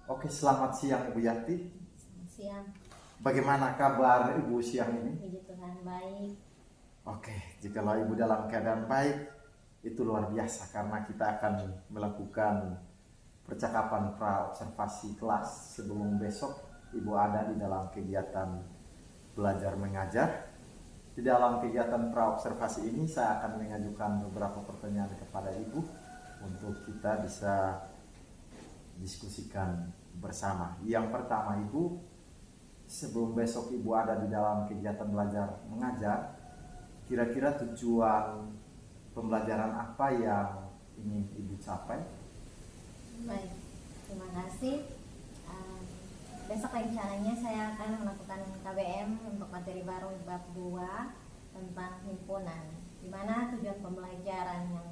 Oke, selamat siang Ibu Yati. Selamat siang. Bagaimana kabar Ibu siang ini? Puji Tuhan baik. Oke, jikalau Ibu dalam keadaan baik, itu luar biasa karena kita akan melakukan percakapan pra-observasi kelas sebelum besok Ibu ada di dalam kegiatan belajar mengajar. Di dalam kegiatan pra-observasi ini saya akan mengajukan beberapa pertanyaan kepada Ibu untuk kita bisa diskusikan bersama. Yang pertama Ibu, sebelum besok Ibu ada di dalam kegiatan belajar mengajar, kira-kira tujuan pembelajaran apa yang ingin Ibu capai? Baik, terima kasih. Besok rencananya saya akan melakukan KBM untuk materi baru bab 2 tentang himpunan, di mana tujuan pembelajaran yang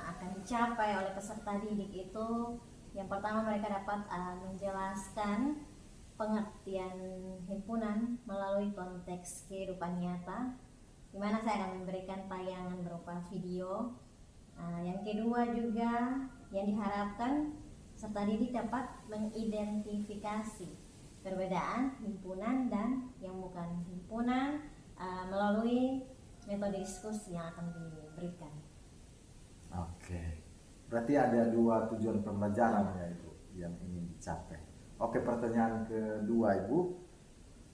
akan dicapai oleh peserta didik itu yang pertama mereka dapat menjelaskan pengertian himpunan melalui konteks kehidupan nyata, di mana saya akan memberikan tayangan berupa video. Yang kedua juga yang diharapkan peserta didik dapat mengidentifikasi perbedaan himpunan dan yang bukan himpunan melalui metode diskusi yang akan diberikan. Oke, berarti ada dua tujuan pembelajaran ya Ibu yang ingin dicapai. Oke, pertanyaan kedua Ibu,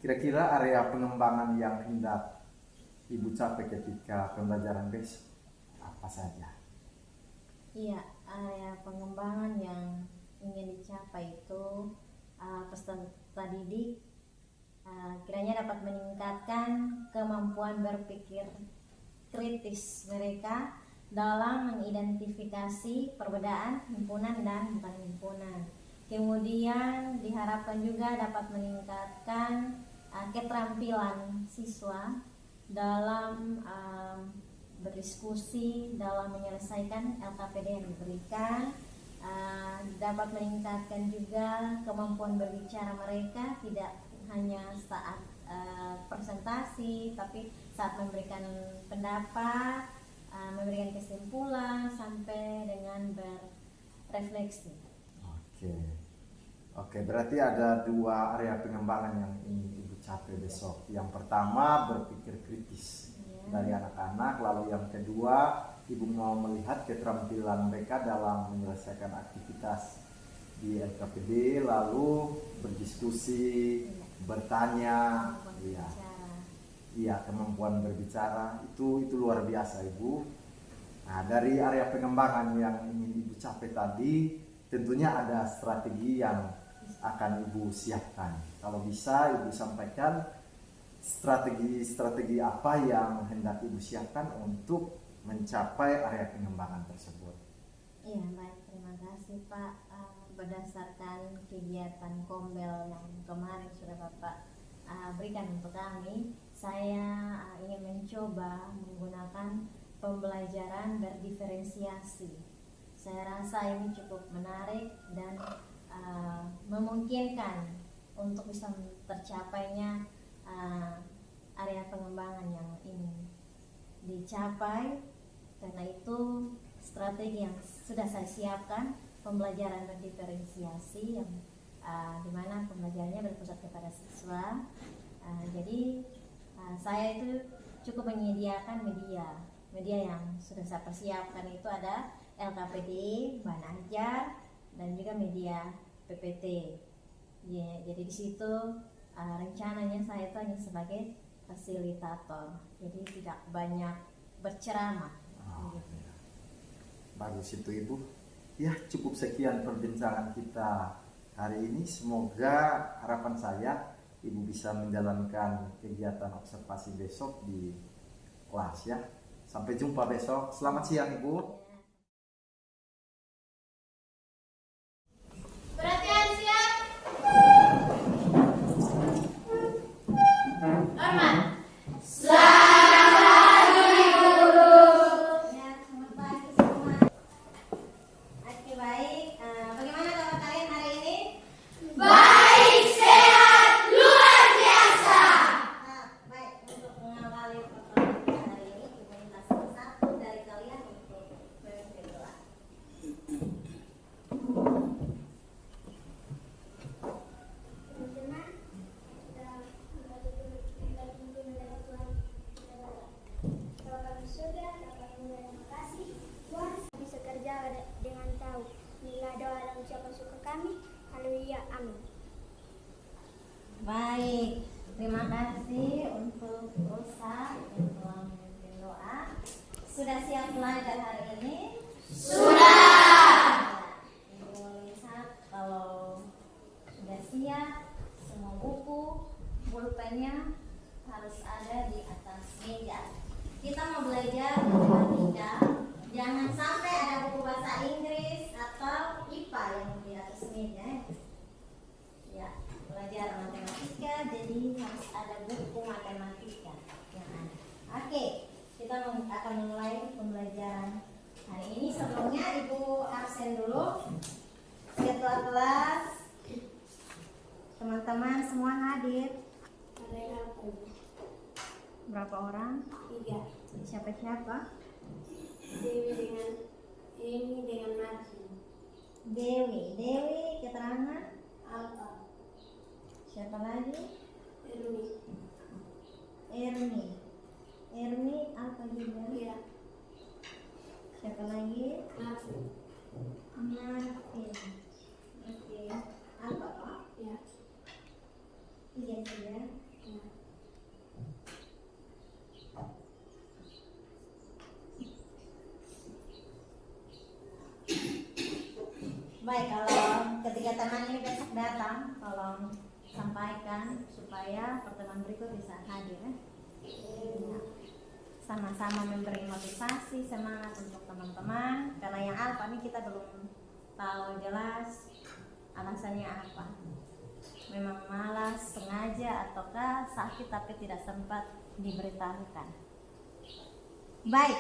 kira-kira area pengembangan yang hendak Ibu capai ketika pembelajaran besok apa saja? Iya, area pengembangan yang ingin dicapai itu peserta didik kiranya dapat meningkatkan kemampuan berpikir kritis mereka dalam mengidentifikasi perbedaan himpunan dan bukan himpunan. Kemudian diharapkan juga dapat meningkatkan keterampilan siswa dalam berdiskusi, dalam menyelesaikan LKPD yang diberikan, dapat meningkatkan juga kemampuan berbicara mereka, tidak hanya saat presentasi, tapi saat memberikan pendapat, memberikan kesimpulan sampai dengan berrefleksi. Oke, berarti ada dua area pengembangan yang ingin Ibu capai besok. Yang pertama berpikir kritis dari anak-anak, lalu yang kedua Ibu mau melihat keterampilan mereka dalam menyelesaikan aktivitas di LKPD, lalu berdiskusi, bertanya, kemampuan berbicara itu luar biasa Ibu. Nah, dari area pengembangan yang ingin Ibu capai tadi, tentunya ada strategi yang akan Ibu siapkan. Kalau bisa Ibu sampaikan strategi apa yang hendak Ibu siapkan untuk mencapai area pengembangan tersebut. Iya, baik, terima kasih Pak. Berdasarkan kegiatan Kombel yang kemarin sudah Bapak berikan untuk kami, saya ingin mencoba menggunakan pembelajaran berdiferensiasi. Saya rasa ini cukup menarik dan memungkinkan untuk bisa tercapainya area pengembangan yang ingin dicapai. Karena itu strategi yang sudah saya siapkan, pembelajaran berdiferensiasi yang dimana pembelajarannya berpusat kepada siswa. Jadi saya itu cukup menyediakan media yang sudah saya persiapkan, itu ada LKPD, bahan ajar, dan juga media PPT. Jadi di situ rencananya saya itu hanya sebagai fasilitator, jadi tidak banyak berceramah. Bagus itu Ibu. Ya, cukup sekian perbincangan kita hari ini. Semoga harapan saya Ibu bisa menjalankan kegiatan observasi besok di kelas ya. Sampai jumpa besok. Selamat siang Ibu. Iya, amin. Baik, terima kasih untuk Rosa yang telah memimpin doa. Sudah siap belajar hari ini? Sudah. Ibu lihat kalau sudah siap, semua buku, pulpennya harus ada di atas meja. Kita mau belajar matematika. Jangan sampai ada buku bahasa Inggris atau IPA yang di atas meja. Ya, belajar matematika, jadi harus ada buku matematika yang ada. Oke, kita akan mulai pembelajaran hari ini. Sebelumnya Ibu absen dulu. Ketua kelas, teman-teman semua hadir. Ada aku. Berapa orang? 3. Siapa-siapa? Dewi dengan ini dengan Martin. Dewi, keterangan. Alfa. Siapa lagi? Ermi. Ermi, apa juga? Iya. Siapa lagi? Martin. Martin. Oke. Apa Pak? Iya. 3 saja. Iya. Baik, kalau ketiga teman ini besok datang, tolong sampaikan supaya pertemuan berikut bisa hadir ya. Ya. Sama-sama memberi motivasi, semangat untuk teman-teman. Karena yang Alfa ini kita belum tahu jelas alasannya apa. Memang malas, sengaja, ataukah sakit tapi tidak sempat diberitahukan. Baik,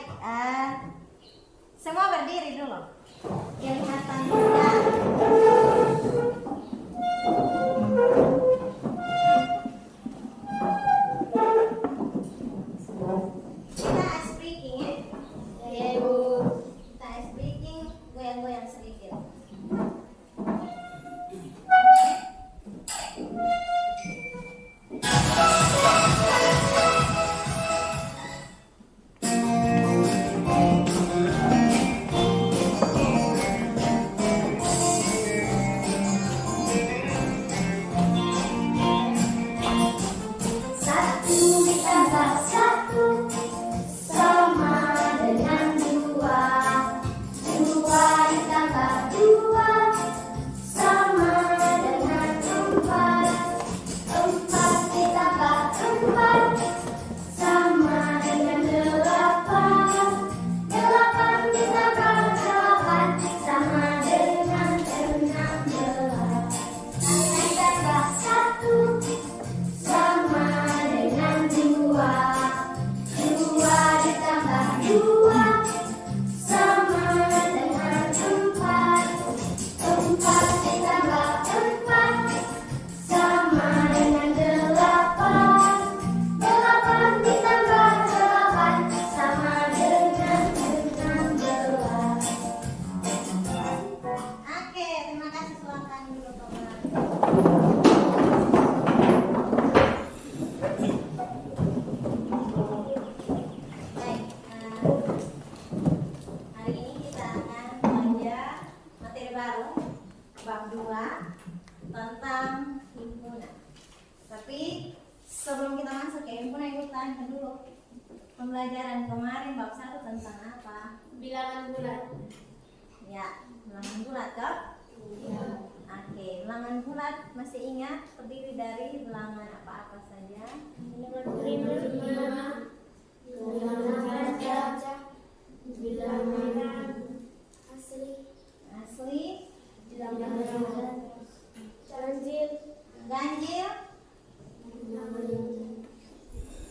semua berdiri dulu. Kelihatan mudah. Kita speaking ya. Ya Ibu. Kita speaking, goyang-goyang sedikit. Pembelajaran kemarin bab 1 tentang apa? Bilangan bulat. Ya, bilangan bulat toh? Iya. Oke, bilangan bulat masih ingat terdiri dari bilangan apa-apa saja? Bilangan prima, bilangan gajah, bilangan asli, bilangan ganjil,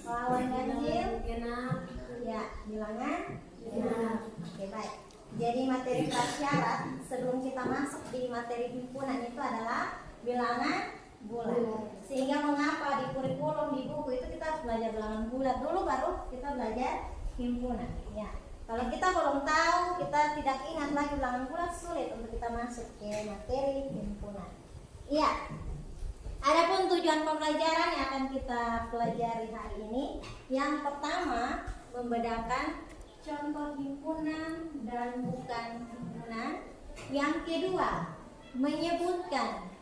lawan ganjil, genap, ya, bilangan genap. Oke, baik. Jadi materi prasyarat sebelum kita masuk di materi himpunan itu adalah bilangan bulat. Sehingga mengapa di kurikulum di buku itu kita harus belajar bilangan bulat dulu baru kita belajar himpunan. Ya. Kalau kita belum tahu, kita tidak ingat lagi bilangan bulat, sulit untuk kita masuk ke materi himpunan. Iya. Adapun tujuan pembelajaran yang akan kita pelajari hari ini, yang pertama membedakan contoh himpunan dan bukan himpunan. Yang kedua, menyebutkan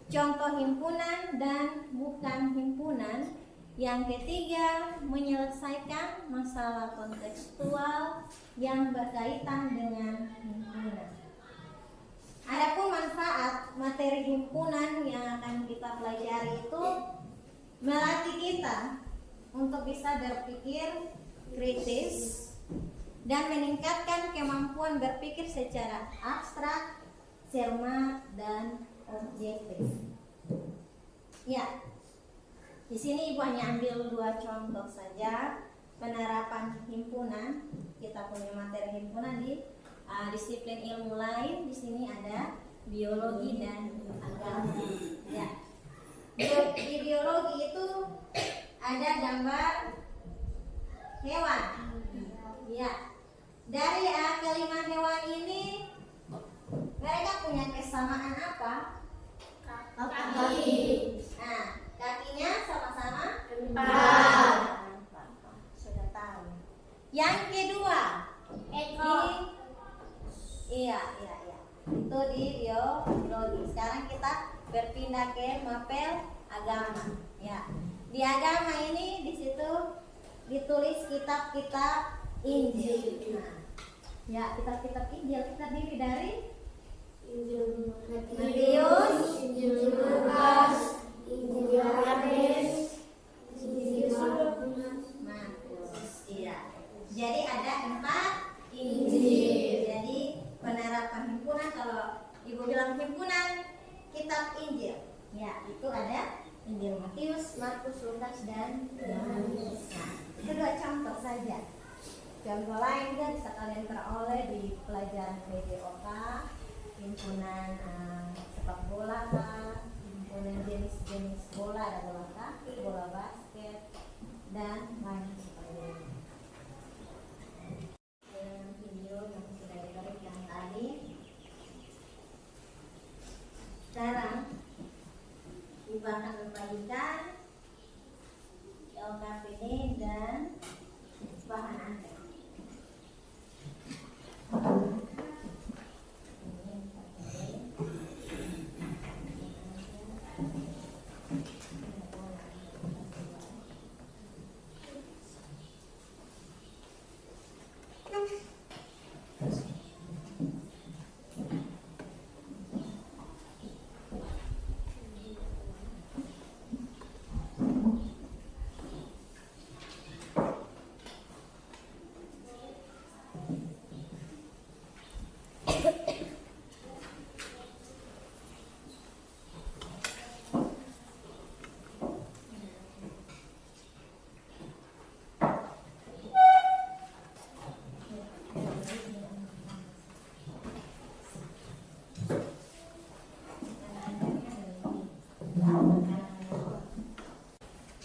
contoh himpunan dan bukan himpunan. Yang ketiga, menyelesaikan masalah kontekstual yang berkaitan dengan himpunan. Adapun manfaat materi himpunan yang akan kita pelajari itu melatih kita untuk bisa berpikir kritis dan meningkatkan kemampuan berpikir secara abstrak, cermat, dan objektif. Ya, di sini Ibu hanya ambil 2 contoh saja penerapan himpunan. Kita punya materi himpunan di disiplin ilmu lain. Di sini ada biologi dan agama. Ya, di biologi itu ada gambar hewan. Ya, dari kelima hewan ini mereka punya kesamaan apa? Kaki. Nah, kakinya sama-sama 4. Sudah tahu. Yang kedua, Ekor. iya. Itu di biologi. Sekarang kita berpindah ke mapel agama. Ya. Di agama ini di situ ditulis kitab-kitab Injil. Nah, ya, kitab-kitab Injil terdiri dari Injil Matius, Injil Lukas, Injil Yohanes, Injil Markus. Iya. Jadi ada 4 Injil. Jadi penerapan himpunan, kalau Ibu bilang himpunan kitab Injil, ya itu ada Injil Matius, Markus, Lukas, dan Yohanes. Nah, itu 2 contoh saja. Contoh lain juga bisa kalian peroleh di pelajaran PJOK, himpunan sepak bola, himpunan jenis-jenis bola, ada bola kaki, bola basket, dan lain sebagainya. Dengan video yang sudah diberikan tadi, sekarang Ibu akan membagikan LKPD dan bahan Anda.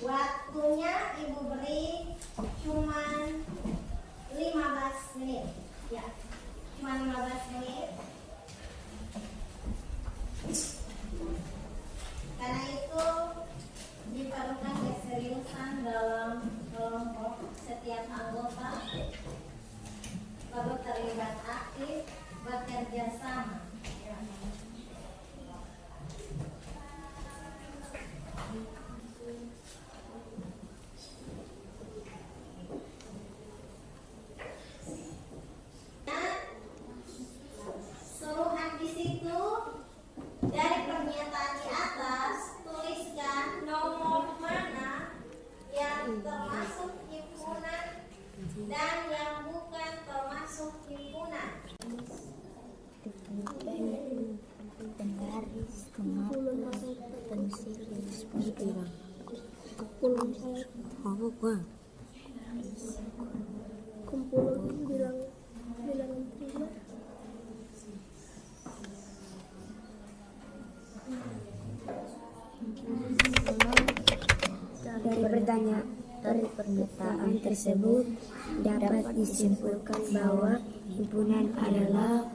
Waktunya Ibu beri cuman 15 menit. Ya, cuma 15 menit. Karena itu diperlukan keseriusan dalam kelompok. Setiap anggota perlu terlibat aktif, bekerja sama. Suruhan di situ, dari pernyataan di atas, tuliskan nomor mana yang termasuk himpunan dan yang bukan termasuk himpunan. Dari pernyataan tersebut dapat disimpulkan bahwa himpunan adalah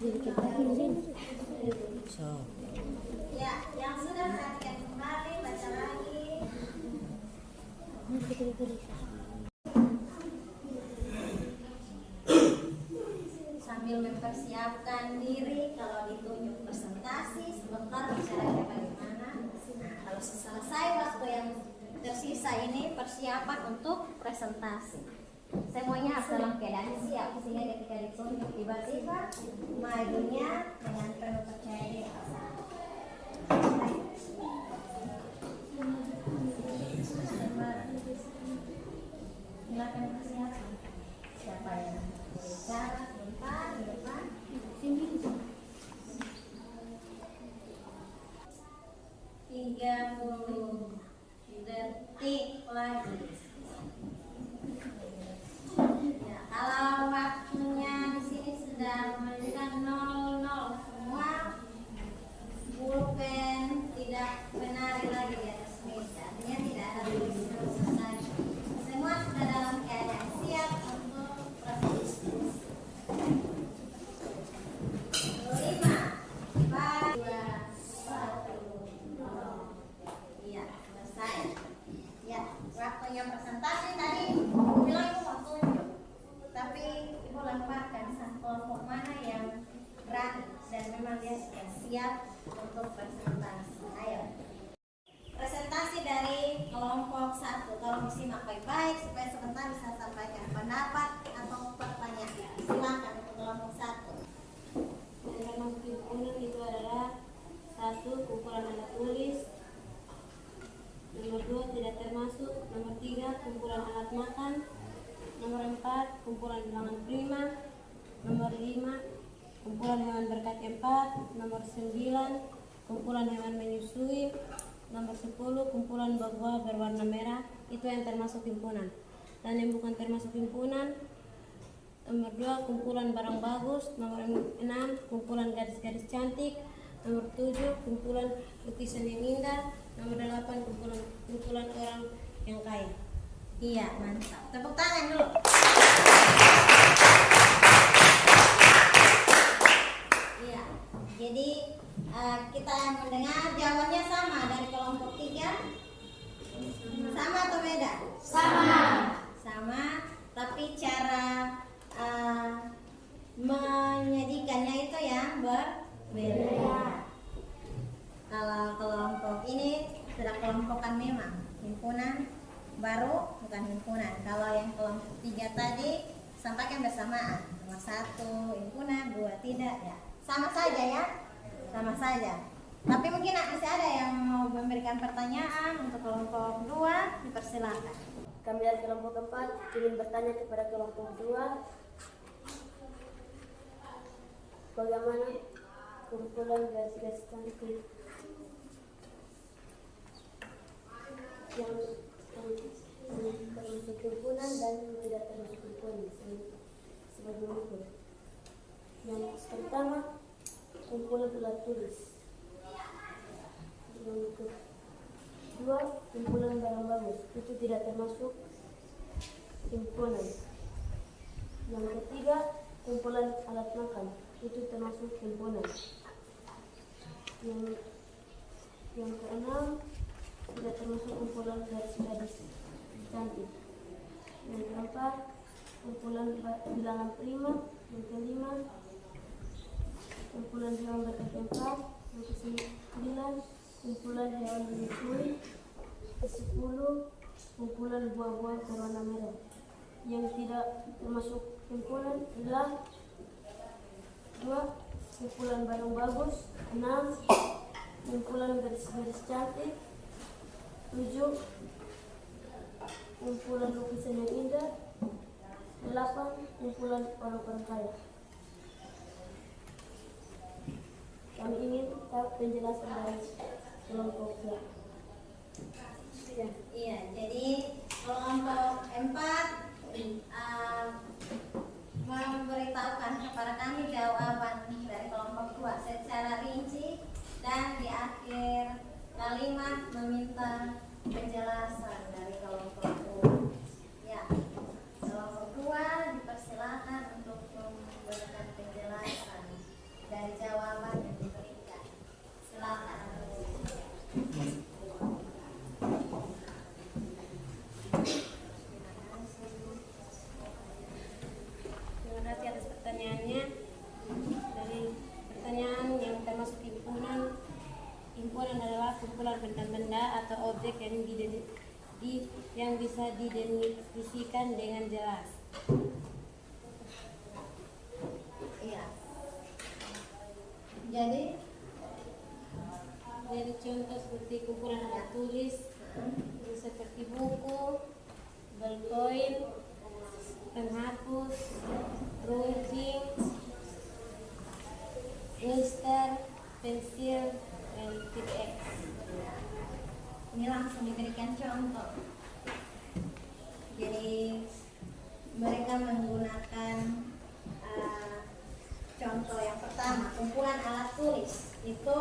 Ya, yang sudah perhatikan kembali baca lagi. Sambil mempersiapkan diri, kalau ditunjuk presentasi sebentar bicaranya bagaimana. Nah, kalau selesai waktu yang tersisa ini persiapan untuk presentasi. Semuanya harus dalam keadaan siap sehingga ketika ditunjuk tiba-tiba majunya dengan penuh percaya diri. Silakan persiapan. Siapa yang berbicara di depan? 30 detik lagi. Ya, kalau waktunya di sini sudah menunjukkan 00 semua, pulpen tidak menari lagi di atas meja. Artinya tidak ada tulisan selesai. Semua sudah dalam keadaan siap untuk presentasi. 5, 4, 2, 1. Iya, selesai. Ya, waktunya presentasi tadi bilang ibu mau tunjuk, tapi ibu lemparkan kelompok mana yang berani dan memang dia sudah siap untuk presentasi. Ayo, presentasi dari kelompok 1. Tolong disimak baik-baik supaya sebentar bisa sampaikan pendapat atau pertanyaan. Silakan untuk kelompok 1. Yang termasuk himpunan itu adalah 1. Kumpulan alat tulis. Nomor 2 tidak termasuk. Nomor 3 kumpulan alat makan. Nomor 4 kumpulan bilangan prima. Nomor 5 kumpulan hewan berkaki 4. Nomor 9 kumpulan hewan menyusui. Nomor 10 kumpulan buah-buah berwarna merah. Itu yang termasuk himpunan. Dan yang bukan termasuk himpunan, nomor 2 kumpulan barang bagus. Nomor 6 kumpulan gadis-gadis cantik. Nomor 7 kumpulan lukisan yang indah. Nomor 8 kumpulan orang yang kaya. Iya, mantap. Tepuk tangan dulu. Iya, jadi kita mendengar jawabannya sama dari kelompok 3. Sama atau beda? Sama, tapi cara menyajikannya itu yang berbeda. Kalau kelompok ini sudah kelompokan memang himpunan baru, bukan himpunan. Kalau yang kelompok 3 tadi sampaikan bersamaan. Nomor 1 himpunan, 2 tidak ya. Sama saja ya. Sama saja. Tapi mungkin masih ada yang mau memberikan pertanyaan untuk kelompok 2, dipersilakan. Kami dari kelompok 4 ingin bertanya kepada kelompok 2, bagaimana kumpulan gadis-gadis cantik yang termasuk himpunan dan tidak termasuk himpunan sebagai berikut. Yang pertama, kumpulan alat tulis. Yang kedua, kumpulan barang bagus. Itu tidak termasuk himpunan. Yang ketiga, kumpulan alat makan. Itu termasuk himpunan. Yang keenam, tidak termasuk kumpulan gadis-gadis cantik. Yang keempat, kumpulan bilangan prima. Yang kelima, kumpulan hewan berkaki 4. Yang ke-9, kumpulan hewan menyusui. Ke-10, kumpulan buah-buah berwarna merah. Yang tidak termasuk himpunan adalah 2, kumpulan barang bagus. 6, kumpulan gadis-gadis cantik. 7, kumpulan lukisan yang indah. 8, kumpulan orang-orang kaya. Kami ingin tahu penjelasan dari kelompoknya. Iya, jadi kelompok 4 memberitahukan kepada kami jawaban dari kelompok 2 secara rinci, dan di akhir kalimat meminta penjelasan dari kelompok 2. Ya, kelompok 2 dipersilakan untuk memberikan penjelasan kumpulan benda-benda atau objek yang bisa didefinisikan dengan jelas. Iya. Jadi contoh seperti kumpulan alat tulis, seperti buku, ballpoint, penghapus, runcing, duster, pensil, dan tip X. ini langsung diberikan contoh. Jadi mereka menggunakan contoh yang pertama, kumpulan alat tulis itu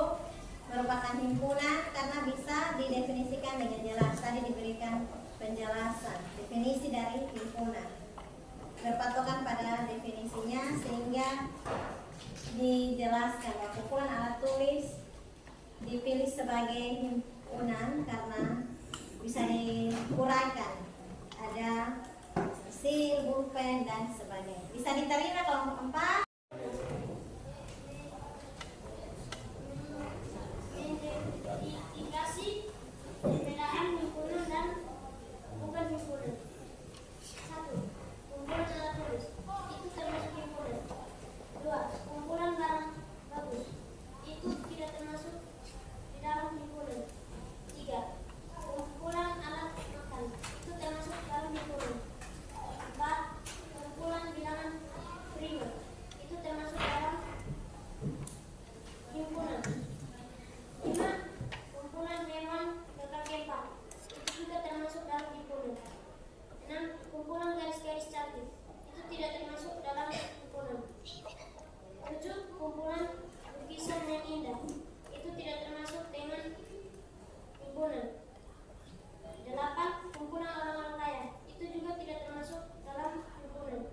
merupakan himpunan karena bisa didefinisikan dengan jelas. Tadi diberikan penjelasan definisi dari himpunan, berpatokan pada definisinya sehingga dijelaskan bahwa kumpulan alat tulis dipilih sebagai himpunan karena bisa dikuraikan, ada pensil, pulpen, dan sebagainya. Bisa diterima kelompok 4. Identifikasi perbedaan himpunan dan bukan himpunan. 1. Kumpulan alat tulis itu termasuk himpunan. 2. Kumpulan barang bagus itu tidak termasuk di dalam himpunan. 3. Kumpulan alat makan itu termasuk dalam himpunan. 4. Kumpulan bilangan prima itu termasuk dalam himpunan. 5. Kumpulan hewan berkaki 4 itu juga termasuk dalam himpunan. 6. Kumpulan garis-garis cantik itu tidak termasuk dalam himpunan. 7. Kumpulan lukisan yang indah itu tidak termasuk dengan himpunan. 8. Kumpulan orang-orang kaya itu juga tidak termasuk dalam himpunan.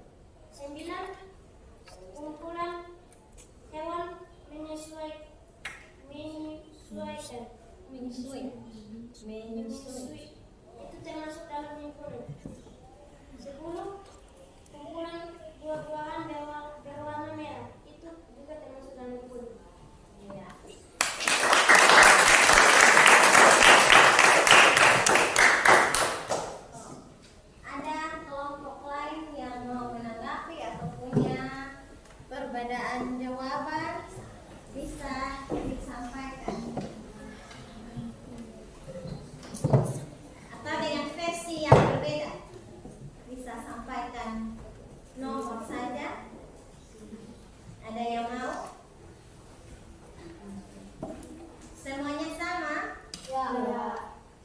9. Kumpulan hewan menyesuaikan itu termasuk dalam himpunan. 10. Kumpulan buah-buahan berwarna merah itu juga termasuk dalam himpunan. Ya. Ada kelompok lain yang mau menanggapi atau punya perbedaan jawaban, bisa disampaikan. Atau dengan versi yang berbeda, bisa sampaikan nomor saja. Ada yang mau? Semuanya sama? Ya.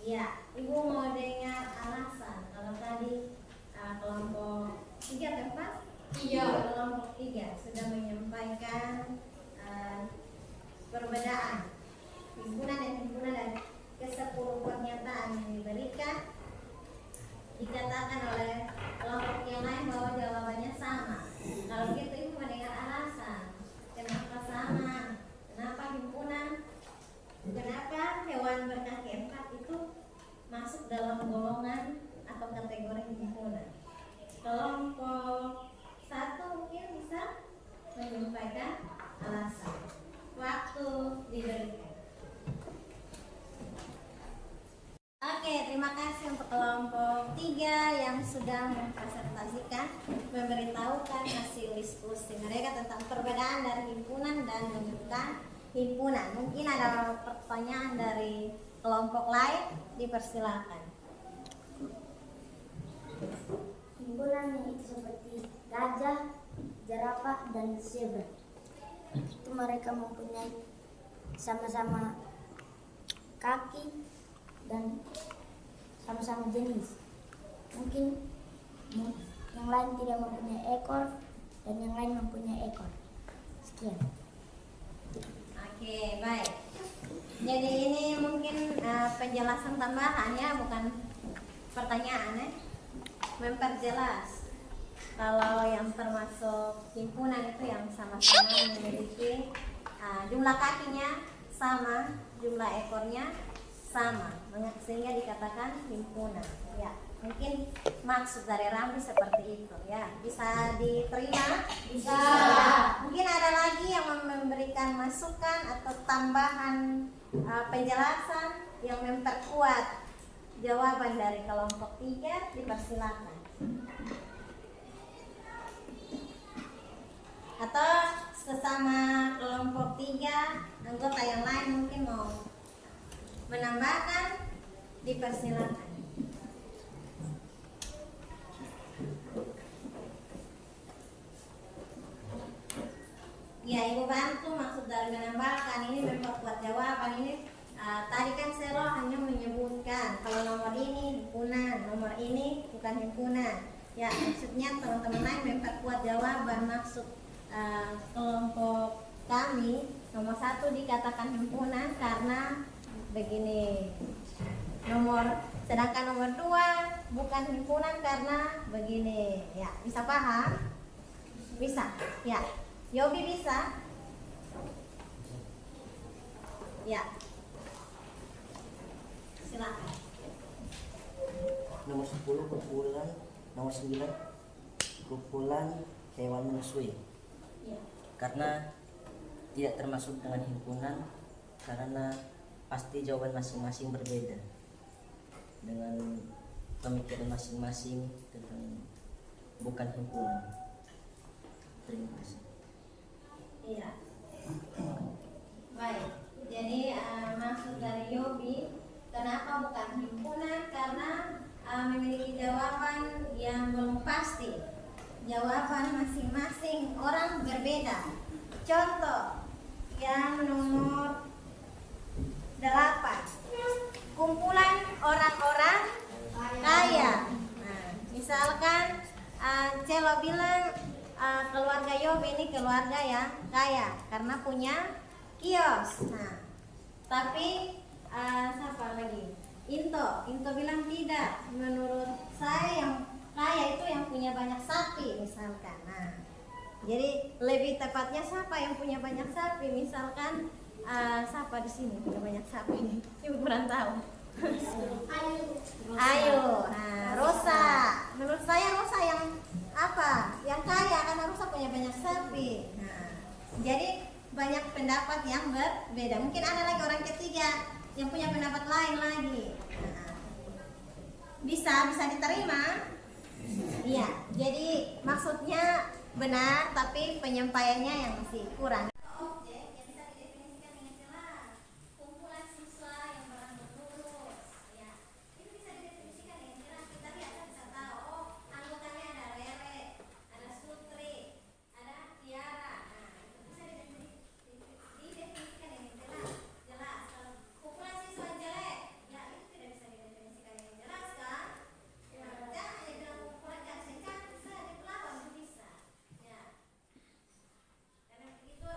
Ya, Ibu mau dengar alasan. Kalau tadi kelompok 3 atau 4? Iya. Kelompok 3 sudah menyampaikan perbedaan himpunan dan ke-10 pernyataan yang diberikan. Dikatakan oleh kelompok yang lain bahwa jawabannya sama. Kalau gitu Ibu mendengar alasan. Kenapa sama? Kenapa himpunan? Kenapa hewan berkaki 4 itu masuk dalam golongan atau kategori himpunan? Kelompok 1 mungkin bisa menyampaikan alasan. Waktu diberikan. Oke, terima kasih untuk kelompok 3 yang sudah mempresentasikan, memberitahukan hasil diskusi mereka tentang perbedaan dari himpunan dan bukan himpunan. Mungkin ada pertanyaan dari kelompok lain, dipersilakan. Himpunan itu seperti gajah, jerapah, dan zebra. Itu mereka mempunyai sama-sama kaki dan sama-sama jenis. Mungkin yang lain tidak mempunyai ekor dan yang lain mempunyai ekor. Sekian. Oke, baik. Jadi ini mungkin penjelasan tambahan ya, bukan pertanyaan ya. Memperjelas kalau yang termasuk himpunan itu yang sama-sama memiliki jumlah kakinya sama, jumlah ekornya sama, sehingga dikatakan himpunan. Ya, mungkin maksud dari Ramli seperti itu ya. Bisa diterima? Bisa. Mungkin ada lagi yang memberikan masukan atau tambahan penjelasan yang memperkuat jawaban dari kelompok 3 dipersilakan. Atau sesama kelompok 3 anggota yang lain mungkin mau menambahkan, dipersilakan. Ya, Ibu bantu maksud dari menambahkan ini memperkuat jawaban ini. Tadi kan Selo hanya menyebutkan kalau nomor ini himpunan, nomor ini bukan himpunan. Ya, maksudnya teman-teman lain memperkuat jawaban. Maksud kelompok kami nomor 1 dikatakan himpunan karena begini. Sedangkan nomor 2 bukan himpunan karena begini. Ya, bisa paham? Bisa. Ya. Yobi bisa? Ya. Silakan. Nomor 10 kumpulan, nomor 9 kumpulan hewan menyusui. Ya. Karena tidak termasuk dengan himpunan, karena pasti jawaban masing-masing berbeda dengan pemikiran masing-masing tentang bukan himpunan. Terima kasih. Iya. Baik. Jadi maksud dari Yobi, kenapa bukan himpunan? Karena memiliki jawaban yang belum pasti. Jawaban masing-masing orang berbeda. Contoh yang nomor 8, kumpulan orang-orang kaya. Nah, misalkan Celo bilang keluarga Yobi ini keluarga yang kaya karena punya kios. Nah, tapi siapa lagi? Into bilang tidak. Menurut saya yang kaya itu yang punya banyak sapi misalkan. Nah, jadi lebih tepatnya siapa yang punya banyak sapi? Misalkan siapa di sini punya banyak sapi? Ibu kurang tahu. Ayo, nah, Rosa. Menurut saya Rosa yang apa? Yang kaya karena Rosa punya banyak sapi. Nah, jadi banyak pendapat yang berbeda. Mungkin ada lagi orang ketiga yang punya pendapat lain lagi. Nah, bisa diterima? Iya. Jadi maksudnya benar, tapi penyampaiannya yang masih kurang. Itu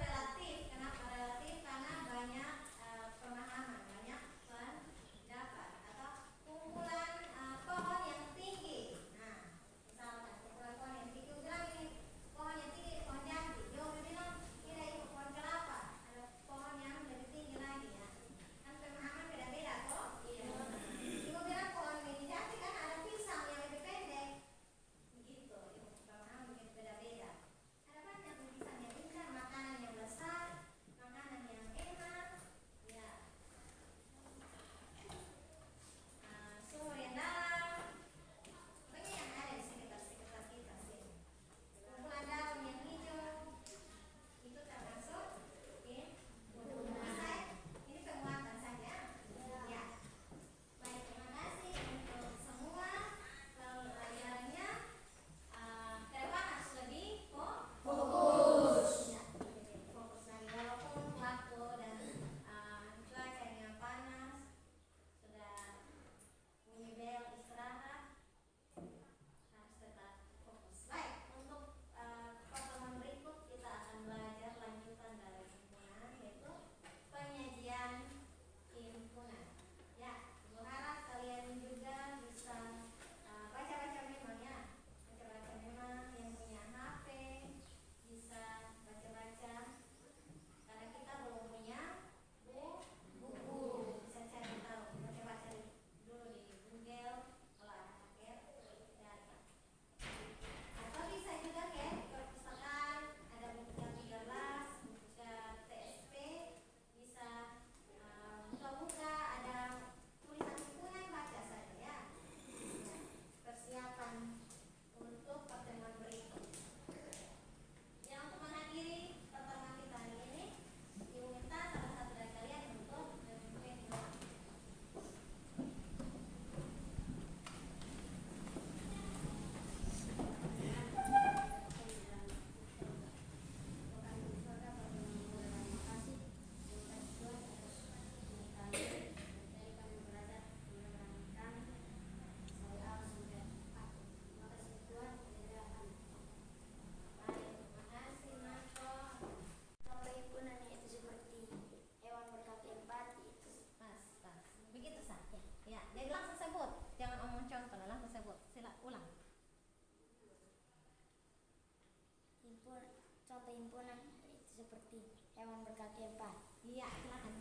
himpunan itu seperti hewan berkaki 4. Iya, silakan.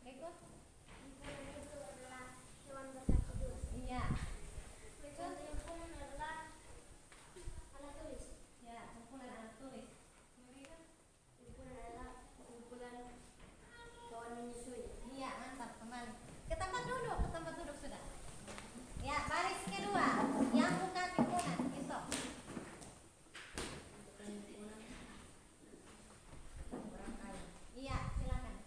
Berikut. Himpunan itu adalah hewan berkaki 2. Iya. Contoh himpunan adalah alat tulis. Ya, kumpulan alat tulis. Berikut. Himpunan adalah kumpulan kawan menyusui. Iya, mantap. Kembali ke tempat duduk sudah. Ya, baris kedua yang bukan himpunan itu. Iya, silakan.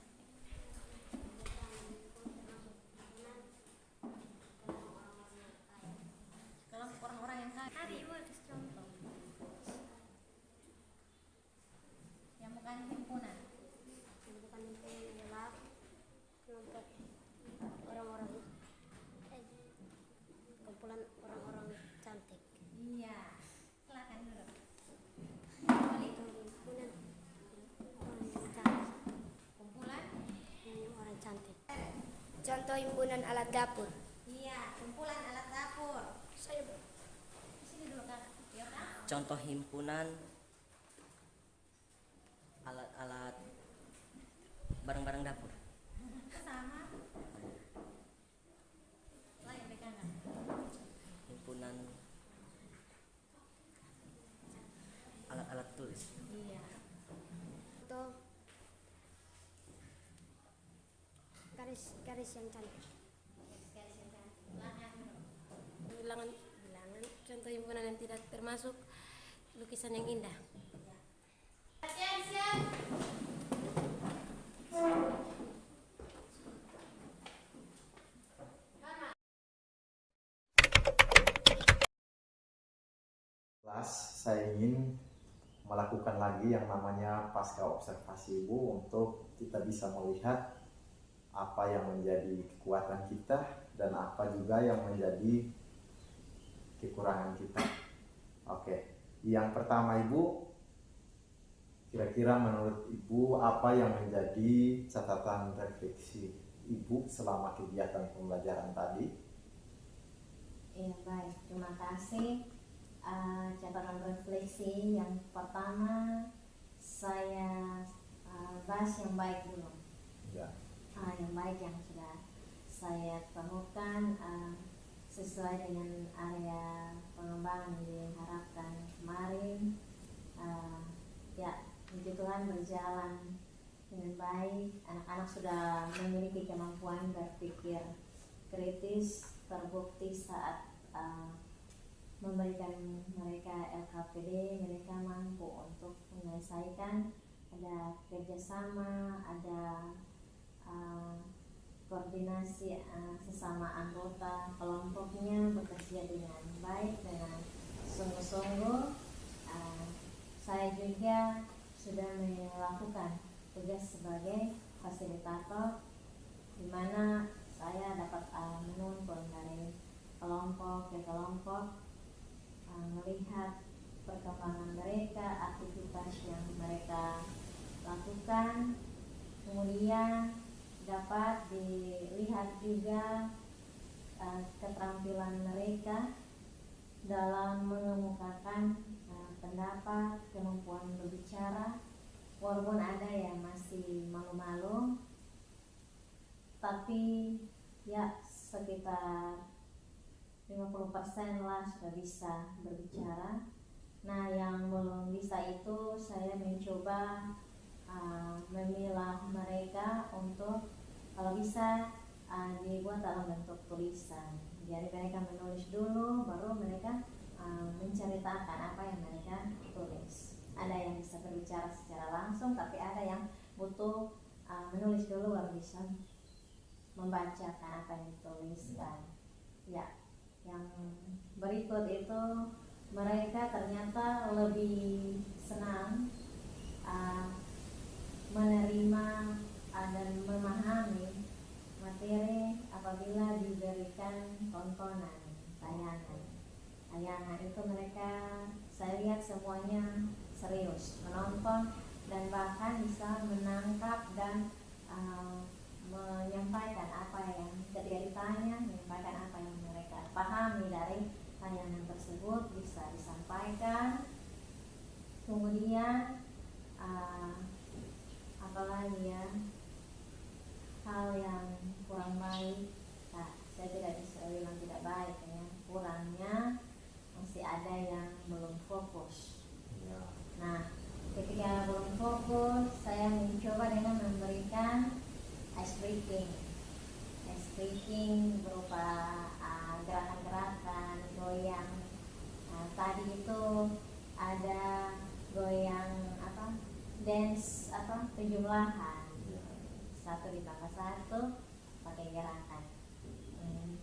Kelompok orang-orang yang kaya. Tadi ibu kasih contoh. Yang bukan himpunan. Yang bukan himpunan adalah kelompok orang-orang kumpulan orang-orang cantik. Iya, silakan duduk. Kembali. Himpunan orang yang cantik. Kumpulan. Orang cantik. Contoh himpunan alat dapur. Iya, kumpulan alat dapur. Saya Di sini dulu Kak. Ya, Kak. Contoh himpunan alat-alat barang-barang dapur. Sama. Lain pegang Kak. Himpunan alat-alat tulis. Iya. contoh garis yang cantik. Garis yang cantik. Bilangan dulu. Bilangan contoh himpunan yang tidak termasuk lukisan yang indah. Kelas saya ingin melakukan lagi yang namanya pasca observasi Ibu untuk kita bisa melihat apa yang menjadi kekuatan kita dan apa juga yang menjadi kekurangan kita. Oke, yang pertama Ibu, kira-kira menurut Ibu apa yang menjadi catatan refleksi Ibu selama kegiatan pembelajaran tadi? Iya, baik. Terima kasih. Catatan refleksi yang pertama saya bahas yang baik dulu. Ya. Yang baik yang sudah saya temukan sesuai dengan area pengembangan yang diharapkan kemarin. Ya, puji Tuhan berjalan dengan baik. Anak-anak sudah memiliki kemampuan berpikir kritis, terbukti saat memberikan mereka LKPD, mereka mampu untuk menyelesaikan, ada kerjasama, ada koordinasi sesama anggota kelompoknya bekerja dengan baik, dengan sungguh-sungguh. Saya juga sudah melakukan tugas sebagai fasilitator, di mana saya dapat menuntun dari kelompok ke kelompok, melihat perkembangan mereka, aktivitas yang mereka lakukan, kemudian dapat dilihat juga keterampilan mereka dalam mengemukakan pendapat, kemampuan berbicara, walaupun ada yang masih malu-malu, tapi ya sekitar 50% lah sudah bisa berbicara. Nah, yang belum bisa itu saya mencoba memilah mereka untuk kalau bisa dibuat dalam bentuk tulisan. Jadi mereka menulis dulu, baru mereka menceritakan apa yang mereka tulis. Ada yang bisa berbicara secara langsung, tapi ada yang butuh menulis dulu baru bisa membacakan apa yang dituliskan. Ya, yang berikut itu mereka ternyata lebih senang menerima dan memahami materi apabila diberikan tontonan, tayangan itu mereka, saya lihat semuanya serius menonton dan bahkan bisa menangkap dan menyampaikan apa yang ketika ditanya, menyampaikan apa yang mereka pahami dari tayangan tersebut bisa disampaikan. Kemudian apalagi ya, hal yang kurang baik, nah, saya tidak bisa bilang tidak baik ya, kurangnya masih ada yang belum fokus. Ya. Nah, ketika belum fokus, saya mencoba dengan memberikan ice breaking. Ice breaking berupa gerakan-gerakan, goyang. Nah, tadi itu ada goyang dance penjumlahan, 1 ditambah 1 pakai gerakan.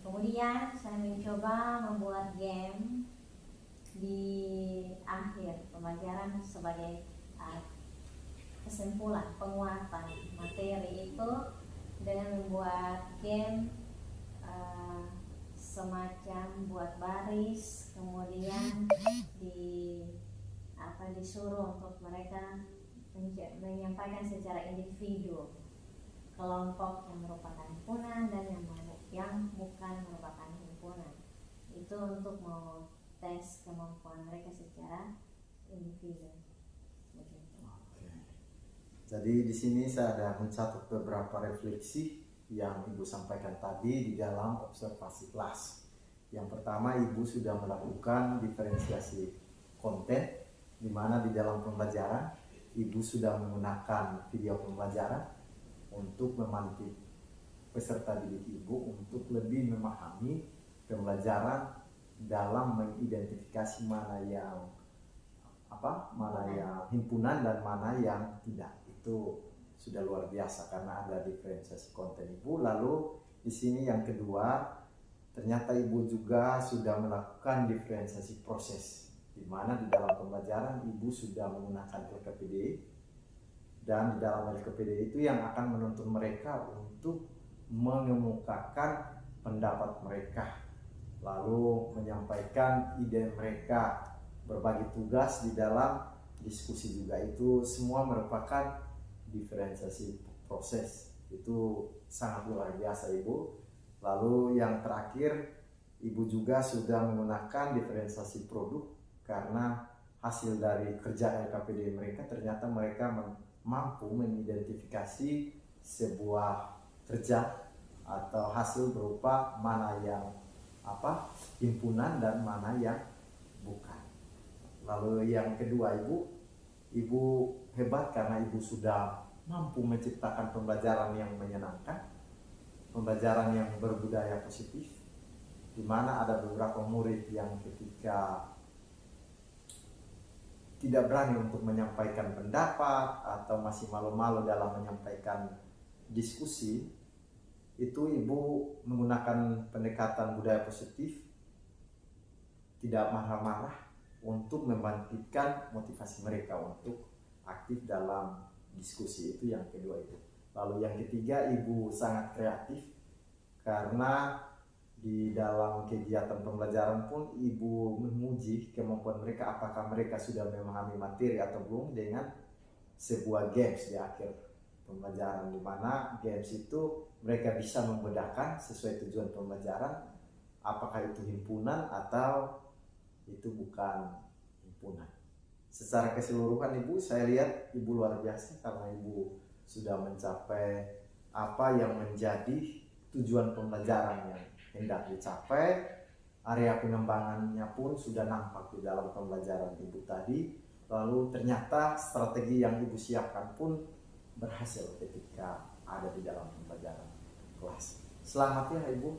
Kemudian saya mencoba membuat game di akhir pembelajaran sebagai kesimpulan penguatan materi itu dengan membuat game semacam buat baris, kemudian disuruh untuk mereka menyampaikan secara individu, kelompok yang merupakan himpunan dan yang bukan merupakan himpunan. Itu untuk mau tes kemampuan mereka secara individu. Begitu. Oke. Jadi di sini saya ada mencatat beberapa refleksi yang Ibu sampaikan tadi di dalam observasi kelas. Yang pertama, Ibu sudah melakukan diferensiasi konten, di mana di dalam pembelajaran Ibu sudah menggunakan video pembelajaran untuk memantik peserta didik Ibu untuk lebih memahami pembelajaran dalam mengidentifikasi mana yang himpunan dan mana yang tidak. Itu sudah luar biasa karena ada diferensiasi konten Ibu. Lalu di sini yang kedua, ternyata Ibu juga sudah melakukan diferensiasi proses, di mana di dalam pembelajaran Ibu sudah menggunakan LKPD, dan di dalam LKPD itu yang akan menuntun mereka untuk mengemukakan pendapat mereka, lalu menyampaikan ide mereka, berbagi tugas di dalam diskusi juga. Itu semua merupakan diferensiasi proses. Itu sangat luar biasa Ibu. Lalu yang terakhir, Ibu juga sudah menggunakan diferensiasi produk, karena hasil dari kerja LKPD mereka ternyata mereka mampu mengidentifikasi sebuah kerja atau hasil berupa mana yang himpunan dan mana yang bukan. Lalu yang kedua, Ibu hebat karena Ibu sudah mampu menciptakan pembelajaran yang menyenangkan, pembelajaran yang berbudaya positif, di mana ada beberapa murid yang ketika tidak berani untuk menyampaikan pendapat atau masih malu-malu dalam menyampaikan diskusi, itu Ibu menggunakan pendekatan budaya positif, tidak marah-marah, untuk membangkitkan motivasi mereka untuk aktif dalam diskusi. Itu yang kedua itu. Lalu yang ketiga, Ibu sangat kreatif karena di dalam kegiatan pembelajaran pun Ibu menguji kemampuan mereka, apakah mereka sudah memahami materi atau belum, dengan sebuah games di akhir pembelajaran, di mana games itu mereka bisa membedakan sesuai tujuan pembelajaran apakah itu himpunan atau itu bukan himpunan. Secara keseluruhan Ibu, saya lihat Ibu luar biasa karena Ibu sudah mencapai apa yang menjadi tujuan pembelajaran yang hendak dicapai. Area pengembangannya pun sudah nampak di dalam pembelajaran Ibu tadi. Lalu ternyata strategi yang Ibu siapkan pun berhasil ketika ada di dalam pembelajaran kelas. Selamat ya Ibu,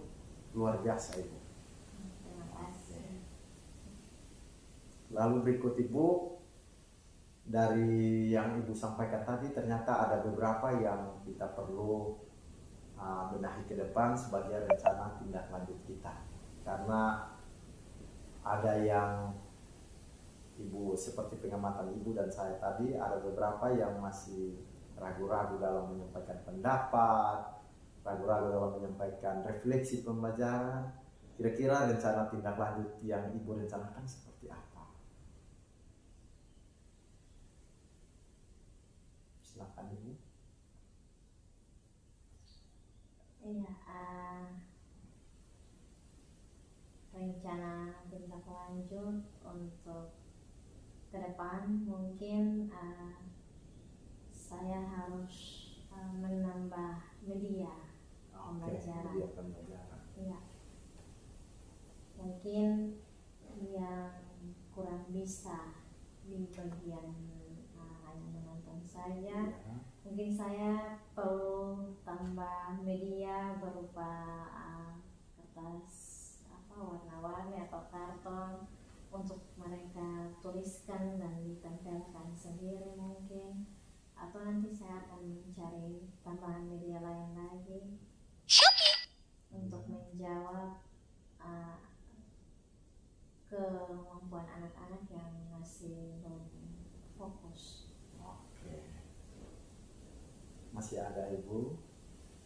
luar biasa Ibu. Terima kasih. Lalu berikut Ibu, dari yang Ibu sampaikan tadi ternyata ada beberapa yang kita perlu benahi ke depan sebagai rencana tindak lanjut kita. Karena ada yang Ibu, seperti pengamatan Ibu dan saya tadi, ada beberapa yang masih ragu-ragu dalam menyampaikan pendapat, ragu-ragu dalam menyampaikan refleksi pembelajaran. Kira-kira rencana tindak lanjut yang Ibu rencanakan seperti apa? Silakan Ibu. Iya, rencana tindak lanjut untuk ke depan mungkin saya harus menambah media pembelajaran. Media pembelajaran. Ya, mungkin yang kurang bisa di bagian hanya menonton saja, mungkin saya perlu tambah media berupa kertas warna-warni atau karton untuk mereka tuliskan dan ditempelkan sendiri mungkin, atau nanti saya akan mencari tambahan media lain lagi untuk menjawab kemampuan anak-anak yang masih belum fokus. Oke. Masih ada Ibu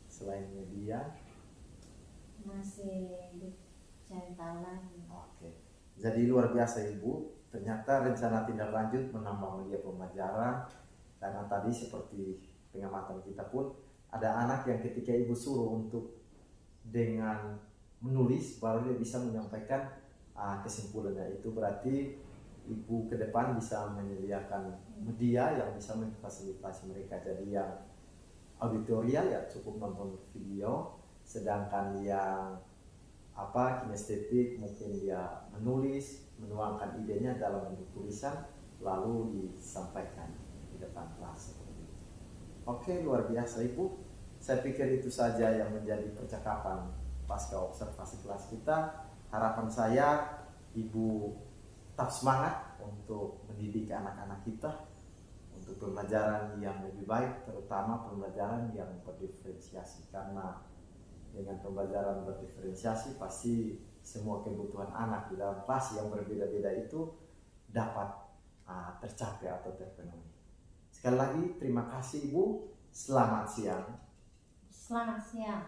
selain media? Masih dicari tahu lagi. Oke. Jadi luar biasa Ibu. Ternyata rencana tindak lanjut menambah media pembelajaran, karena tadi seperti pengamatan kita pun ada anak yang ketika Ibu suruh untuk dengan menulis baru dia bisa menyampaikan kesimpulannya. Itu berarti Ibu ke depan bisa menyediakan media yang bisa memfasilitasi mereka. Jadi yang auditorial ya cukup nonton video, sedangkan yang kinestetik mungkin dia menulis, menuangkan idenya dalam bentuk tulisan lalu disampaikan di depan kelas seperti itu. Oke, luar biasa Ibu. Saya pikir itu saja yang menjadi percakapan pasca observasi kelas kita. Harapan saya Ibu tetap semangat untuk mendidik anak-anak kita untuk pembelajaran yang lebih baik, terutama pembelajaran yang berdiferensiasi, karena dengan pembelajaran berdiferensiasi pasti semua kebutuhan anak di dalam kelas yang berbeda-beda itu dapat tercapai atau terpenuhi. Sekali lagi terima kasih Ibu. Selamat siang. Selamat siang.